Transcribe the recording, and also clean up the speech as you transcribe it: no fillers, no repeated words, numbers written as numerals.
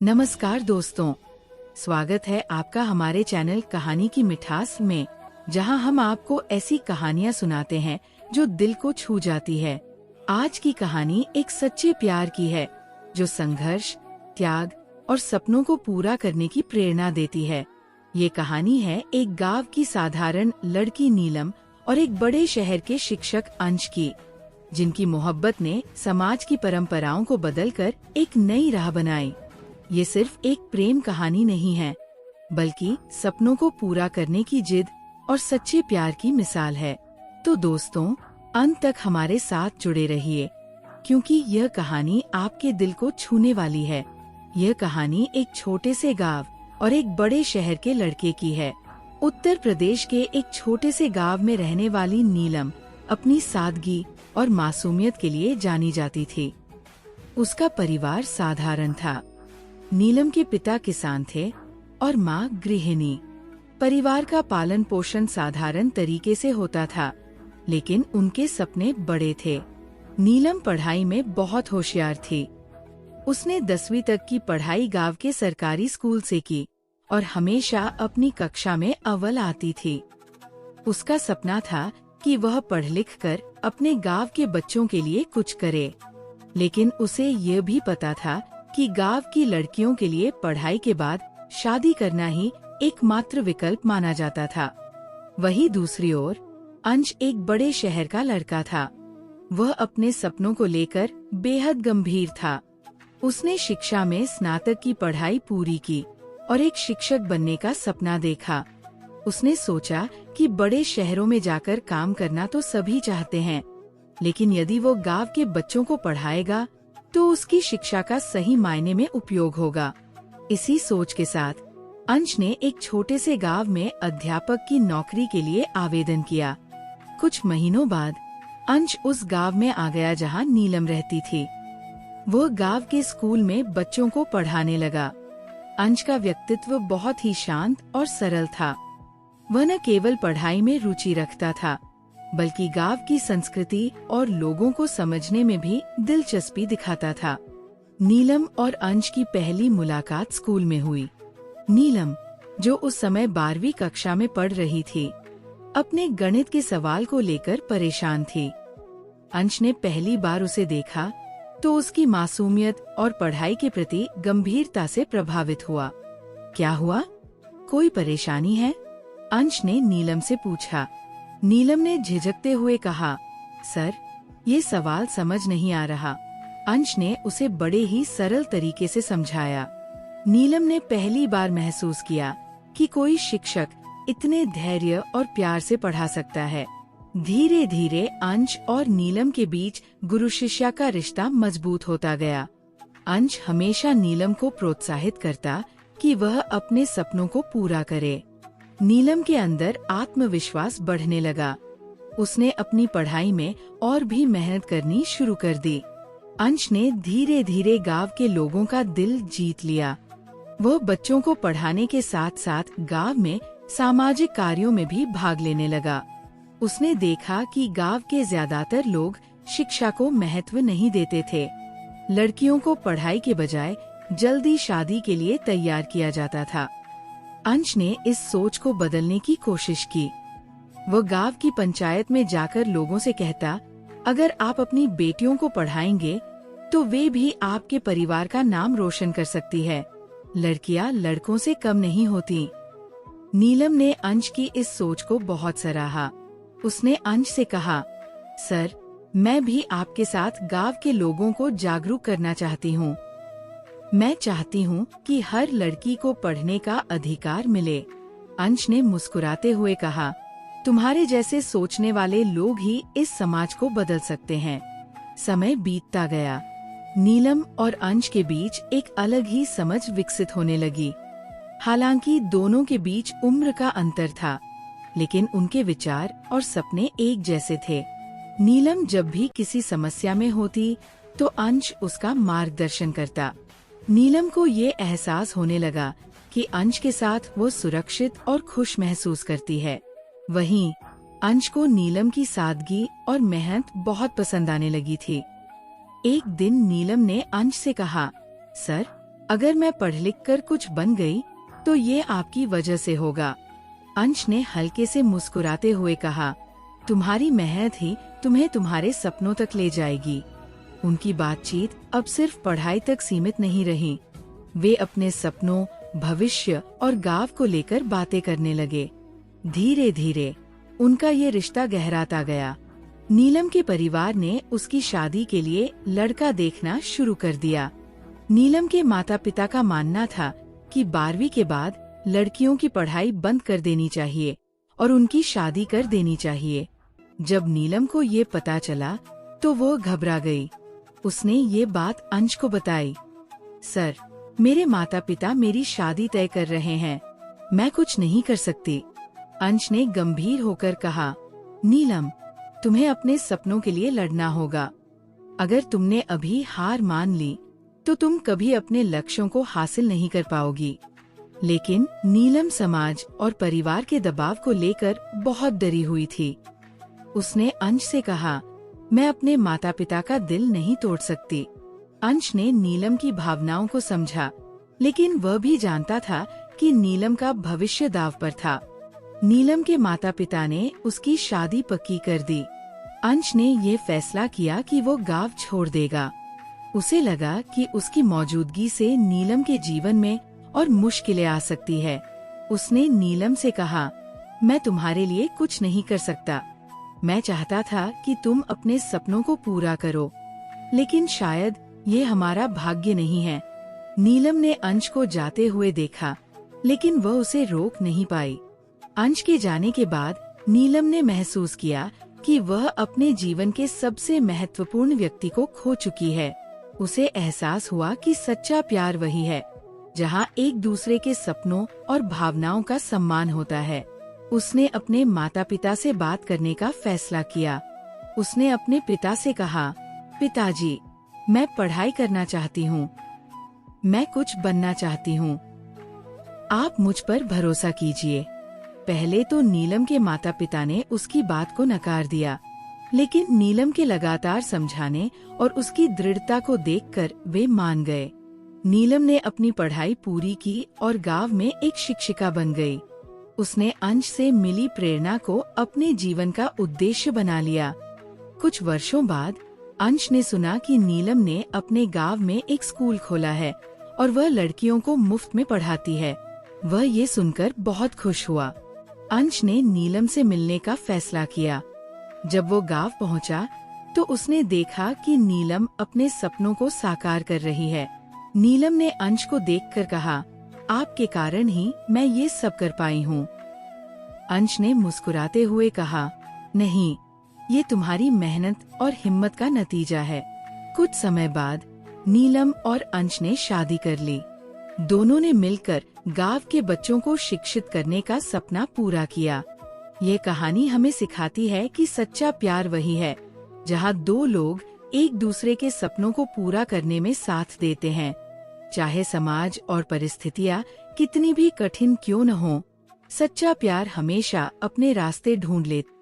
नमस्कार दोस्तों, स्वागत है आपका हमारे चैनल कहानी की मिठास में, जहां हम आपको ऐसी कहानियां सुनाते हैं जो दिल को छू जाती है। आज की कहानी एक सच्चे प्यार की है जो संघर्ष, त्याग और सपनों को पूरा करने की प्रेरणा देती है। ये कहानी है एक गांव की साधारण लड़की नीलम और एक बड़े शहर के शिक्षक अंश की, जिनकी मोहब्बत ने समाज की परंपराओं को बदलकर एक नई राह बनाई। ये सिर्फ एक प्रेम कहानी नहीं है, बल्कि सपनों को पूरा करने की जिद और सच्चे प्यार की मिसाल है। तो दोस्तों, अंत तक हमारे साथ जुड़े रहिए, क्योंकि यह कहानी आपके दिल को छूने वाली है। यह कहानी एक छोटे से गांव और एक बड़े शहर के लड़के की है। उत्तर प्रदेश के एक छोटे से गांव में रहने वाली नीलम अपनी सादगी और मासूमियत के लिए जानी जाती थी। उसका परिवार साधारण था। नीलम के पिता किसान थे और माँ गृहिणी। परिवार का पालन पोषण साधारण तरीके से होता था, लेकिन उनके सपने बड़े थे। नीलम पढ़ाई में बहुत होशियार थी। उसने 10वीं तक की पढ़ाई गांव के सरकारी स्कूल से की और हमेशा अपनी कक्षा में अव्वल आती थी। उसका सपना था कि वह पढ़ लिख कर अपने गांव के बच्चों के लिए कुछ करे, लेकिन उसे यह भी पता था कि गांव की लड़कियों के लिए पढ़ाई के बाद शादी करना ही एकमात्र विकल्प माना जाता था। वहीं दूसरी ओर अंश एक बड़े शहर का लड़का था। वह अपने सपनों को लेकर बेहद गंभीर था। उसने शिक्षा में स्नातक की पढ़ाई पूरी की और एक शिक्षक बनने का सपना देखा। उसने सोचा कि बड़े शहरों में जाकर काम करना तो सभी चाहते हैं, लेकिन यदि वो गांव के बच्चों को पढ़ाएगा तो उसकी शिक्षा का सही मायने में उपयोग होगा। इसी सोच के साथ अंश ने एक छोटे से गांव में अध्यापक की नौकरी के लिए आवेदन किया। कुछ महीनों बाद अंश उस गांव में आ गया जहां नीलम रहती थी। वह गांव के स्कूल में बच्चों को पढ़ाने लगा। अंश का व्यक्तित्व बहुत ही शांत और सरल था। वह न केवल पढ़ाई में रुचि रखता था, बल्कि गांव की संस्कृति और लोगों को समझने में भी दिलचस्पी दिखाता था। नीलम और अंश की पहली मुलाकात स्कूल में हुई। नीलम, जो उस समय 12वीं कक्षा में पढ़ रही थी, अपने गणित के सवाल को लेकर परेशान थी। अंश ने पहली बार उसे देखा तो उसकी मासूमियत और पढ़ाई के प्रति गंभीरता से प्रभावित हुआ। क्या हुआ? कोई परेशानी है? अंश ने नीलम से पूछा। नीलम ने झिझकते हुए कहा, सर, ये सवाल समझ नहीं आ रहा। अंश ने उसे बड़े ही सरल तरीके से समझाया। नीलम ने पहली बार महसूस किया कि कोई शिक्षक इतने धैर्य और प्यार से पढ़ा सकता है। धीरे धीरे अंश और नीलम के बीच गुरु शिष्या का रिश्ता मजबूत होता गया। अंश हमेशा नीलम को प्रोत्साहित करता कि वह अपने सपनों को पूरा करे। नीलम के अंदर आत्मविश्वास बढ़ने लगा। उसने अपनी पढ़ाई में और भी मेहनत करनी शुरू कर दी। अंश ने धीरे धीरे गांव के लोगों का दिल जीत लिया। वह बच्चों को पढ़ाने के साथ साथ गांव में सामाजिक कार्यों में भी भाग लेने लगा। उसने देखा कि गांव के ज्यादातर लोग शिक्षा को महत्व नहीं देते थे। लड़कियों को पढ़ाई के बजाय जल्दी शादी के लिए तैयार किया जाता था। अंश ने इस सोच को बदलने की कोशिश की। वह गांव की पंचायत में जाकर लोगों से कहता, अगर आप अपनी बेटियों को पढ़ाएंगे तो वे भी आपके परिवार का नाम रोशन कर सकती है। लड़कियां लड़कों से कम नहीं होती। नीलम ने अंश की इस सोच को बहुत सराहा। उसने अंश से कहा, सर, मैं भी आपके साथ गांव के लोगों को जागरूक करना चाहती हूँ। मैं चाहती हूँ कि हर लड़की को पढ़ने का अधिकार मिले। अंश ने मुस्कुराते हुए कहा, तुम्हारे जैसे सोचने वाले लोग ही इस समाज को बदल सकते हैं। समय बीतता गया। नीलम और अंश के बीच एक अलग ही समझ विकसित होने लगी। हालांकि दोनों के बीच उम्र का अंतर था, लेकिन उनके विचार और सपने एक जैसे थे। नीलम जब भी किसी समस्या में होती तो अंश उसका मार्गदर्शन करता। नीलम को ये एहसास होने लगा कि अंश के साथ वो सुरक्षित और खुश महसूस करती है। वहीं अंश को नीलम की सादगी और मेहनत बहुत पसंद आने लगी थी। एक दिन नीलम ने अंश से कहा, सर, अगर मैं पढ़ लिख कर कुछ बन गई तो ये आपकी वजह से होगा। अंश ने हल्के से मुस्कुराते हुए कहा, तुम्हारी मेहनत ही तुम्हें तुम्हारे सपनों तक ले जाएगी। उनकी बातचीत अब सिर्फ पढ़ाई तक सीमित नहीं रही। वे अपने सपनों, भविष्य और गांव को लेकर बातें करने लगे। धीरे धीरे उनका ये रिश्ता गहराता गया। नीलम के परिवार ने उसकी शादी के लिए लड़का देखना शुरू कर दिया। नीलम के माता पिता का मानना था कि 12वीं के बाद लड़कियों की पढ़ाई बंद कर देनी चाहिए और उनकी शादी कर देनी चाहिए। जब नीलम को ये पता चला तो वो घबरा गई। उसने ये बात अंश को बताई। सर, मेरे माता पिता मेरी शादी तय कर रहे हैं, मैं कुछ नहीं कर सकती। अंश ने गंभीर होकर कहा, नीलम, तुम्हें अपने सपनों के लिए लड़ना होगा। अगर तुमने अभी हार मान ली तो तुम कभी अपने लक्ष्यों को हासिल नहीं कर पाओगी। लेकिन नीलम समाज और परिवार के दबाव को लेकर बहुत डरी हुई थी। उसने अंश से कहा, मैं अपने माता पिता का दिल नहीं तोड़ सकती। अंश ने नीलम की भावनाओं को समझा, लेकिन वह भी जानता था कि नीलम का भविष्य दांव पर था। नीलम के माता पिता ने उसकी शादी पक्की कर दी। अंश ने ये फैसला किया कि वो गांव छोड़ देगा। उसे लगा कि उसकी मौजूदगी से नीलम के जीवन में और मुश्किलें आ सकती है। उसने नीलम से कहा, मैं तुम्हारे लिए कुछ नहीं कर सकता। मैं चाहता था कि तुम अपने सपनों को पूरा करो, लेकिन शायद ये हमारा भाग्य नहीं है। नीलम ने अंश को जाते हुए देखा, लेकिन वह उसे रोक नहीं पाई। अंश के जाने के बाद नीलम ने महसूस किया कि वह अपने जीवन के सबसे महत्वपूर्ण व्यक्ति को खो चुकी है। उसे एहसास हुआ कि सच्चा प्यार वही है जहाँ एक दूसरे के सपनों और भावनाओं का सम्मान होता है। उसने अपने माता पिता से बात करने का फैसला किया। उसने अपने पिता से कहा, पिताजी, मैं पढ़ाई करना चाहती हूँ, मैं कुछ बनना चाहती हूँ, आप मुझ पर भरोसा कीजिए। पहले तो नीलम के माता पिता ने उसकी बात को नकार दिया, लेकिन नीलम के लगातार समझाने और उसकी दृढ़ता को देखकर वे मान गए। नीलम ने अपनी पढ़ाई पूरी की और गांव में एक शिक्षिका बन गई। उसने अंश से मिली प्रेरणा को अपने जीवन का उद्देश्य बना लिया। कुछ वर्षों बाद अंश ने सुना कि नीलम ने अपने गांव में एक स्कूल खोला है और वह लड़कियों को मुफ्त में पढ़ाती है। वह ये सुनकर बहुत खुश हुआ। अंश ने नीलम से मिलने का फैसला किया। जब वो गांव पहुंचा तो उसने देखा कि नीलम अपने सपनों को साकार कर रही है। नीलम ने अंश को देखकर कहा, आपके कारण ही मैं ये सब कर पाई हूँ। अंश ने मुस्कुराते हुए कहा, नहीं, ये तुम्हारी मेहनत और हिम्मत का नतीजा है। कुछ समय बाद नीलम और अंश ने शादी कर ली। दोनों ने मिलकर गांव के बच्चों को शिक्षित करने का सपना पूरा किया। ये कहानी हमें सिखाती है कि सच्चा प्यार वही है जहाँ दो लोग एक दूसरे के सपनों को पूरा करने में साथ देते हैं। चाहे समाज और परिस्थितियाँ कितनी भी कठिन क्यों न हो, सच्चा प्यार हमेशा अपने रास्ते ढूंढ लेता है।